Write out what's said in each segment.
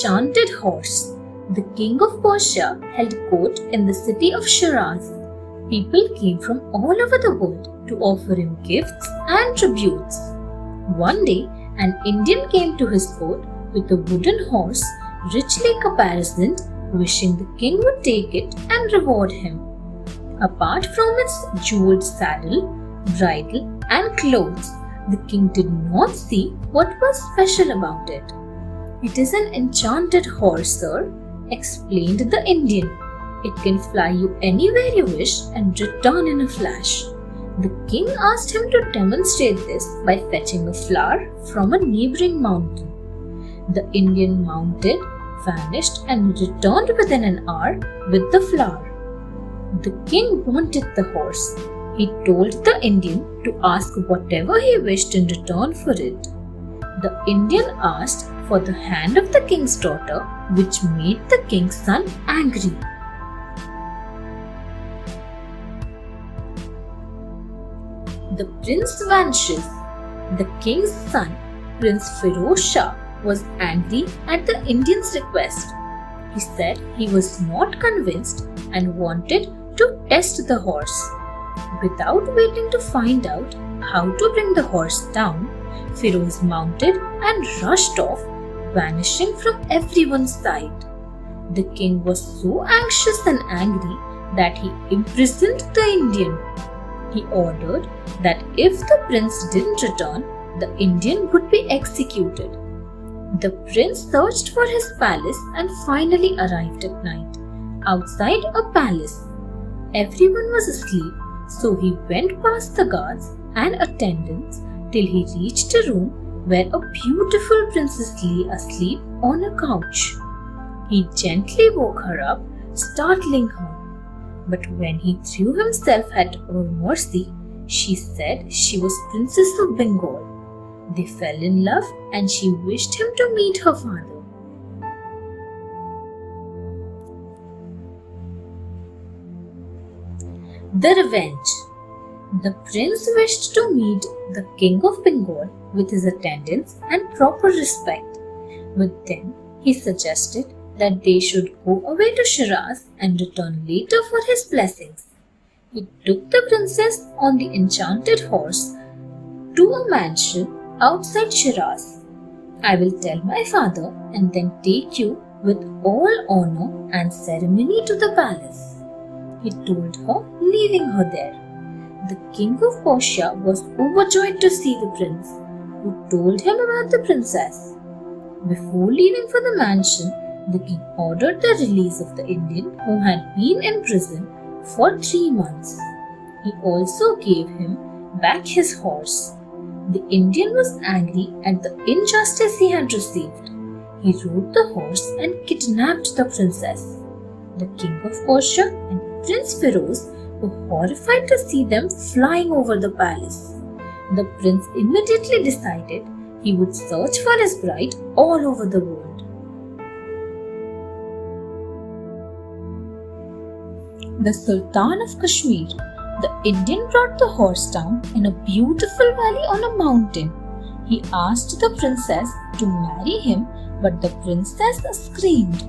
enchanted horse. The king of Persia held court in the city of Shiraz. People came from all over the world to offer him gifts and tributes. One day, an Indian came to his court with a wooden horse richly caparisoned, wishing the king would take it and reward him. Apart from its jeweled saddle, bridle, and clothes, the king did not see what was special about it. "It is an enchanted horse, sir," explained the Indian. "It can fly you anywhere you wish and return in a flash." The king asked him to demonstrate this by fetching a flower from a neighboring mountain. The Indian mounted, vanished, and returned within an hour with the flower. The king wanted the horse. He told the Indian to ask whatever he wished in return for it. The Indian asked for the hand of the king's daughter, which made the king's son angry. The prince vanishes. The king's son, Prince Firoz Shah, was angry at the Indian's request. He said he was not convinced and wanted to test the horse. Without waiting to find out how to bring the horse down, Firoz mounted and rushed off, vanishing from everyone's sight. The king was so anxious and angry that he imprisoned the Indian. He ordered that if the prince didn't return, the Indian would be executed. The prince searched for his palace and finally arrived at night, outside a palace. Everyone was asleep, so he went past the guards and attendants till he reached a room where a beautiful princess lay asleep on a couch. He gently woke her up, startling her. But when he threw himself at her mercy, she said she was Princess of Bengal. They fell in love and she wished him to meet her father. The Revenge. The prince wished to meet the king of Bengal with his attendants and proper respect. With them, he suggested that they should go away to Shiraz and return later for his blessings. He took the princess on the enchanted horse to a mansion outside Shiraz. "I will tell my father and then take you with all honor and ceremony to the palace," he told her, leaving her there. The king of Persia was overjoyed to see the prince, who told him about the princess. Before leaving for the mansion, the king ordered the release of the Indian who had been in prison for 3 months. He also gave him back his horse. The Indian was angry at the injustice he had received. He rode the horse and kidnapped the princess. The king of Persia and Prince Firoz were horrified to see them flying over the palace. The prince immediately decided he would search for his bride all over the world. The Sultan of Kashmir. The Indian brought the horse down in a beautiful valley on a mountain. He asked the princess to marry him, but the princess screamed.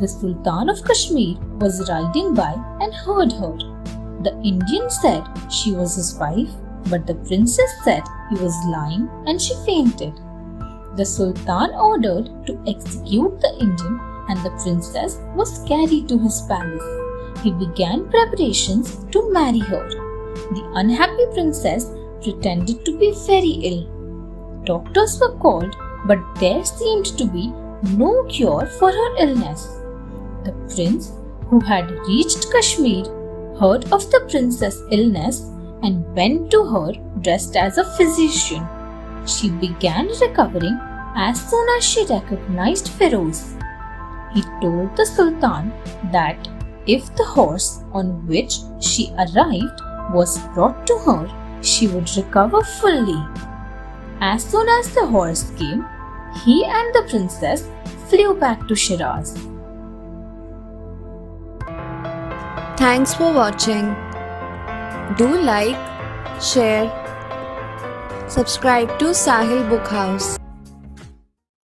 The Sultan of Kashmir was riding by and heard her. The Indian said she was his wife, but the princess said he was lying and she fainted. The Sultan ordered to execute the Indian and the princess was carried to his palace. He began preparations to marry her. The unhappy princess pretended to be very ill. Doctors were called, but there seemed to be no cure for her illness. The prince, who had reached Kashmir, heard of the princess' illness and went to her dressed as a physician. She began recovering as soon as she recognized Firoz. He told the Sultan that if the horse on which she arrived was brought to her, she would recover fully. As soon as the horse came, he and the princess flew back to Shiraz. Thanks for watching. Do like, share, subscribe to Sahil Book House.